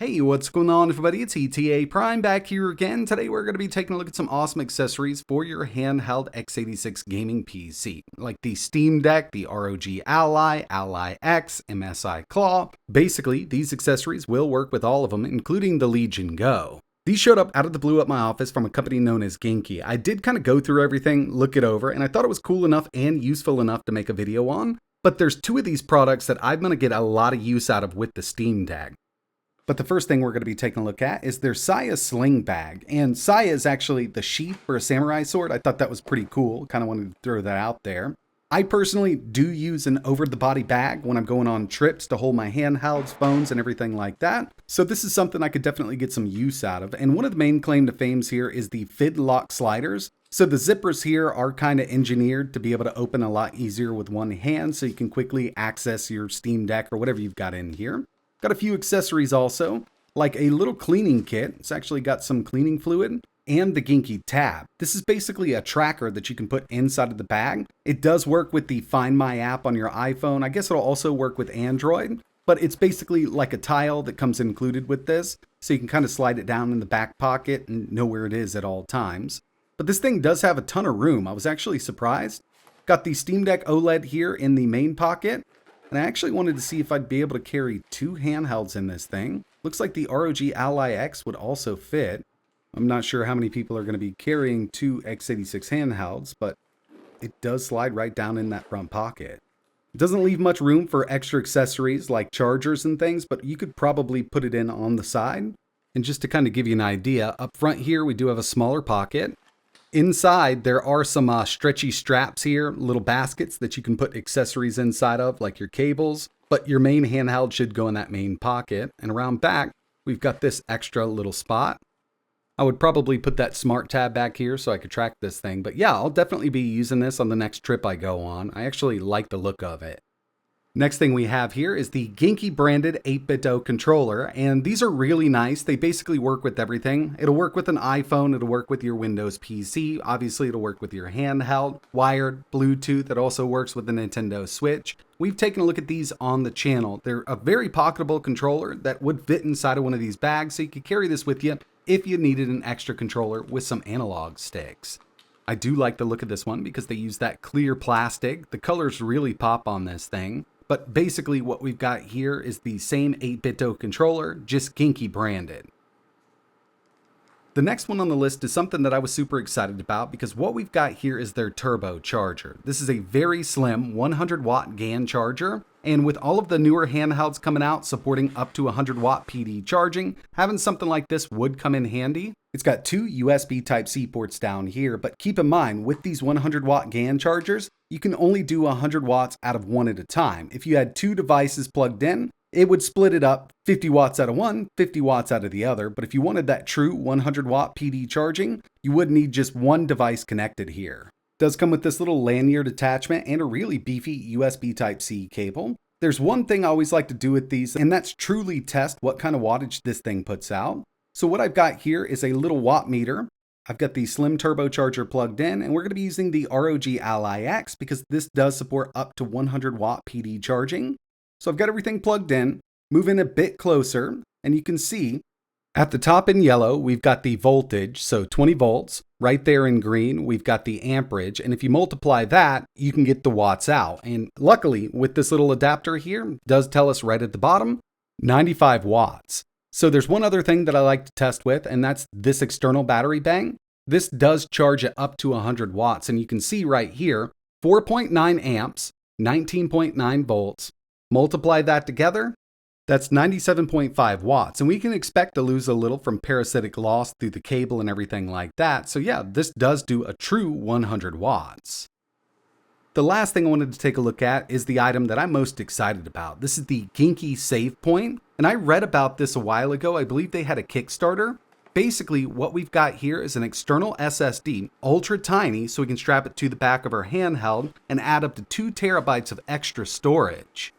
Hey, what's going on everybody? It's ETA Prime back here again. Today we're going to be taking a look at some awesome accessories for your handheld x86 gaming PC, like the Steam Deck, the ROG Ally X, MSI Claw. Basically, these accessories will work with all of them, including the Legion Go. These showed up out of the blue at my office from a company known as GENKI. I did kind of go through everything, look it over, and I thought it was cool enough and useful enough to make a video on. But there's two of these products that I'm going to get a lot of use out of with the Steam Deck. But the first thing we're going to be taking a look at is their Saya Sling bag. And Saya is actually the sheath for a samurai sword. I thought that was pretty cool. Kind of wanted to throw that out there. I personally do use an over-the-body bag when I'm going on trips to hold my handhelds, phones, and everything like that. So this is something I could definitely get some use out of. And one of the main claim to fames here is the Fid Lock sliders. So the zippers here are kind of engineered to be able to open a lot easier with one hand, so you can quickly access your Steam Deck or whatever you've got in here. Got a few accessories also, like a little cleaning kit. It's actually got some cleaning fluid and the GENKI tab. This is basically a tracker that you can put inside of the bag. It does work with the Find My app on your iPhone. I guess it'll also work with Android, but it's basically like a tile that comes included with this. So you can kind of slide it down in the back pocket and know where it is at all times. But this thing does have a ton of room. I was actually surprised. Got the Steam Deck OLED here in the main pocket. And I actually wanted to see if I'd be able to carry two handhelds in this thing. Looks like the ROG Ally X would also fit. I'm not sure how many people are going to be carrying two x86 handhelds, but it does slide right down in that front pocket. It doesn't leave much room for extra accessories like chargers and things, but you could probably put it in on the side. And just to kind of give you an idea, up front here we do have a smaller pocket. Inside, there are some stretchy straps here, little baskets that you can put accessories inside of, like your cables, but your main handheld should go in that main pocket. And around back, we've got this extra little spot. I would probably put that smart tab back here so I could track this thing, but yeah, I'll definitely be using this on the next trip I go on. I actually like the look of it. Next thing we have here is the GENKI branded 8BitDo controller, and these are really nice. They basically work with everything. It'll work with an iPhone, it'll work with your Windows PC, obviously it'll work with your handheld, wired, Bluetooth. It also works with the Nintendo Switch. We've taken a look at these on the channel. They're a very pocketable controller that would fit inside of one of these bags, so you could carry this with you if you needed an extra controller with some analog sticks. I do like the look of this one because they use that clear plastic. The colors really pop on this thing. But basically what we've got here is the same 8BitDo controller, just GENKI branded. The next one on the list is something that I was super excited about because what we've got here is their Turbo Charger. This is a very slim 100 watt GAN charger, and with all of the newer handhelds coming out supporting up to 100 watt PD charging, having something like this would come in handy. It's got two USB Type-C ports down here, but keep in mind with these 100 watt GAN chargers, you can only do 100 watts out of one at a time. If you had two devices plugged in, it would split it up 50 watts out of one, 50 watts out of the other. But if you wanted that true 100 watt PD charging, you would need just one device connected here. It does come with this little lanyard attachment and a really beefy USB Type-C cable. There's one thing I always like to do with these, and that's truly test what kind of wattage this thing puts out. So what I've got here is a little watt meter. I've got the slim turbocharger plugged in, and we're going to be using the ROG Ally X because this does support up to 100 watt PD charging. So I've got everything plugged in, move in a bit closer, and you can see at the top in yellow, we've got the voltage, so 20 volts. Right there in green, we've got the amperage, and if you multiply that, you can get the watts out. And luckily, with this little adapter here, it does tell us right at the bottom, 95 watts. So there's one other thing that I like to test with, and that's this external battery bank. This does charge it up to 100 watts, and you can see right here, 4.9 amps, 19.9 volts. Multiply that together, that's 97.5 watts. And we can expect to lose a little from parasitic loss through the cable and everything like that. So yeah, this does do a true 100 watts. The last thing I wanted to take a look at is the item that I'm most excited about. This is the GENKI SavePoint. And I read about this a while ago. I believe they had a Kickstarter. Basically, what we've got here is an external SSD, ultra tiny, so we can strap it to the back of our handheld and add up to 2 terabytes of extra storage.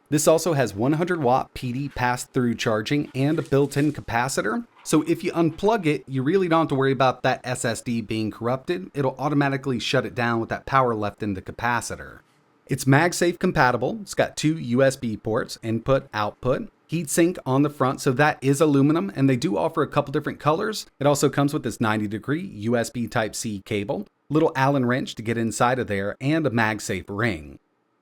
This also has 100 watt PD pass-through charging and a built-in capacitor. So if you unplug it, you really don't have to worry about that SSD being corrupted. It'll automatically shut it down with that power left in the capacitor. It's MagSafe compatible. It's got 2 USB ports, input, output, heatsink on the front, so that is aluminum, and they do offer a couple different colors. It also comes with this 90-degree USB Type-C cable, little Allen wrench to get inside of there, and a MagSafe ring.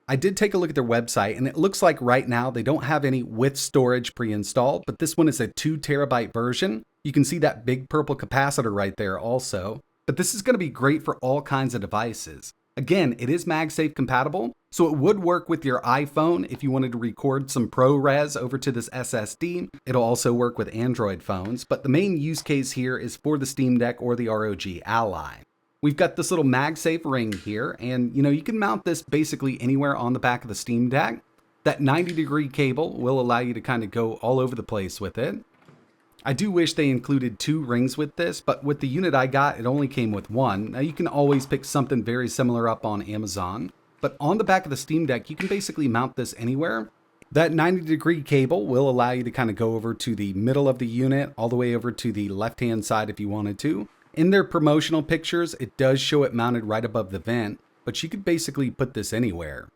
I did take a look at their website, and it looks like right now they don't have any with storage pre-installed, but this one is a 2 terabyte version. You can see that big purple capacitor right there also, but this is going to be great for all kinds of devices. Again, it is MagSafe compatible, so it would work with your iPhone if you wanted to record some ProRes over to this SSD. It'll also work with Android phones, but the main use case here is for the Steam Deck or the ROG Ally. We've got this little MagSafe ring here, and you can mount this basically anywhere on the back of the Steam Deck. That 90-degree cable will allow you to kind of go all over the place with it. I do wish they included 2 rings with this, but with the unit I got, it only came with 1. Now you can always pick something very similar up on Amazon, but on the back of the Steam Deck, you can basically mount this anywhere. That 90-degree cable will allow you to kind of go over to the middle of the unit, all the way over to the left-hand side if you wanted to. In their promotional pictures, it does show it mounted right above the vent, but you could basically put this anywhere.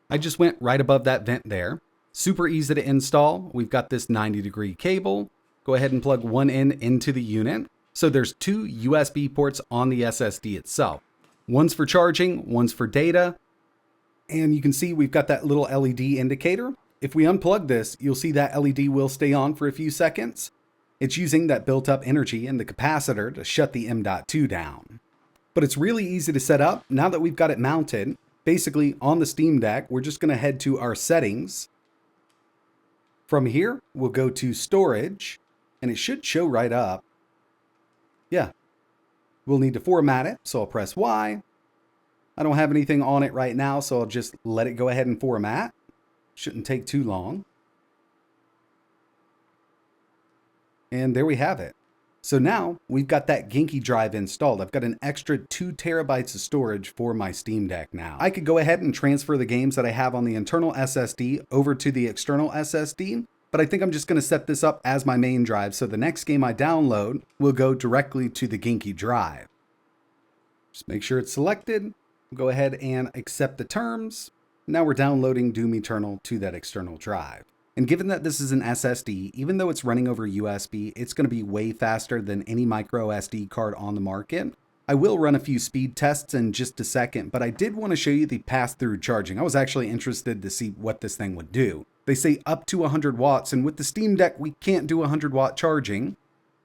I just went right above that vent there. Super easy to install. We've got this 90-degree cable. Go ahead and plug one end into the unit. So there's 2 USB ports on the SSD itself. One's for charging, one's for data. And you can see we've got that little LED indicator. If we unplug this, you'll see that LED will stay on for a few seconds. It's using that built-up energy in the capacitor to shut the M.2 down. But it's really easy to set up. Now that we've got it mounted, basically on the Steam Deck, we're just going to head to our settings. From here, we'll go to storage, and it should show right up. Yeah. We'll need to format it, so I'll press Y. I don't have anything on it right now, so I'll just let it go ahead and format. Shouldn't take too long. And there we have it. So now we've got that GENKI drive installed. I've got an extra 2 terabytes of storage for my Steam Deck now. I could go ahead and transfer the games that I have on the internal SSD over to the external SSD, but I think I'm just going to set this up as my main drive, so the next game I download will go directly to the GENKI drive. Just make sure it's selected. Go ahead and accept the terms. Now we're downloading Doom Eternal to that external drive. And given that this is an SSD, even though it's running over USB, it's going to be way faster than any micro SD card on the market. I will run a few speed tests in just a second, but I did want to show you the pass-through charging. I was actually interested to see what this thing would do. They say up to 100 watts, and with the Steam Deck, we can't do 100-watt charging,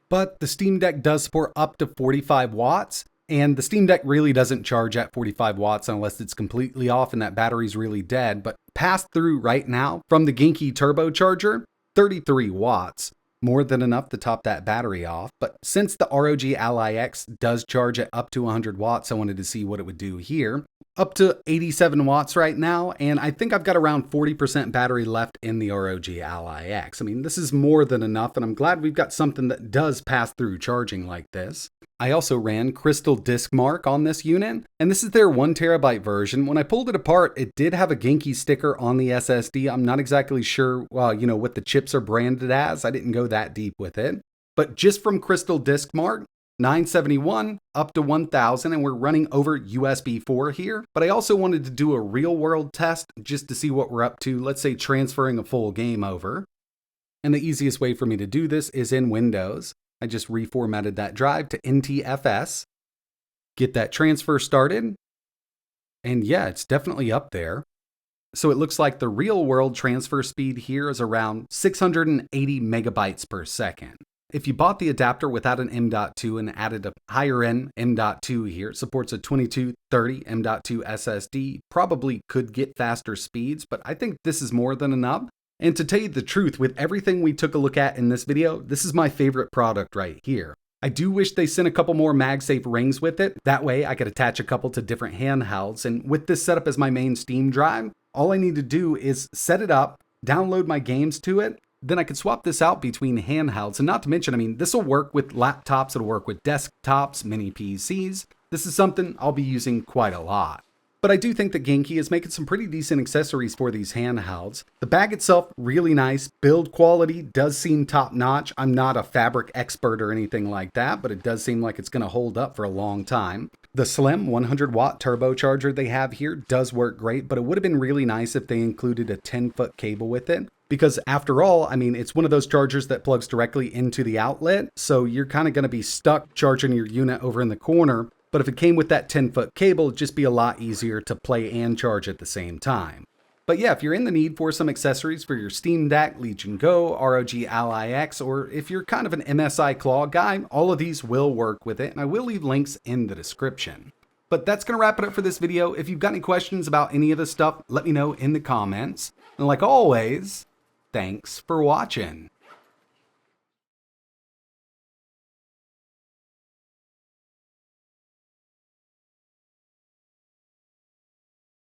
but the Steam Deck does support up to 45 watts. And the Steam Deck really doesn't charge at 45 watts unless it's completely off and that battery's really dead. But pass through right now from the GENKI Turbo Charger, 33 watts. More than enough to top that battery off. But since the ROG Ally X does charge at up to 100 watts, I wanted to see what it would do here. Up to 87 watts right now, and I think I've got around 40% battery left in the ROG Ally X. I mean, this is more than enough, and I'm glad we've got something that does pass through charging like this. I also ran Crystal Disk Mark on this unit, and this is their 1 terabyte version. When I pulled it apart, it did have a GENKI sticker on the SSD. I'm not exactly sure, what the chips are branded as. I didn't go that deep with it. But just from Crystal Disk Mark, 971 up to 1000, and we're running over USB 4 here. But I also wanted to do a real world test just to see what we're up to. Let's say transferring a full game over. And the easiest way for me to do this is in Windows. I just reformatted that drive to NTFS, get that transfer started, and yeah, it's definitely up there. So it looks like the real world transfer speed here is around 680 megabytes per second. If you bought the adapter without an M.2 and added a higher end M.2 here, it supports a 2230 M.2 SSD, probably could get faster speeds, but I think this is more than enough. And to tell you the truth, with everything we took a look at in this video, this is my favorite product right here. I do wish they sent a couple more MagSafe rings with it. That way I could attach a couple to different handhelds. And with this setup as my main Steam drive, all I need to do is set it up, download my games to it, then I could swap this out between handhelds. And not to mention, this will work with laptops, it'll work with desktops, mini PCs. This is something I'll be using quite a lot. But I do think that GENKI is making some pretty decent accessories for these handhelds. The bag itself, really nice. Build quality does seem top notch. I'm not a fabric expert or anything like that, but it does seem like it's going to hold up for a long time. The slim 100-watt turbo charger they have here does work great, but it would have been really nice if they included a 10-foot cable with it. Because after all, I mean, it's one of those chargers that plugs directly into the outlet, so you're kind of going to be stuck charging your unit over in the corner. But if it came with that 10-foot cable, it'd just be a lot easier to play and charge at the same time. But yeah, if you're in the need for some accessories for your Steam Deck, Legion Go, ROG Ally X, or if you're kind of an MSI Claw guy, all of these will work with it, and I will leave links in the description. But that's going to wrap it up for this video. If you've got any questions about any of this stuff, let me know in the comments. And like always, thanks for watching.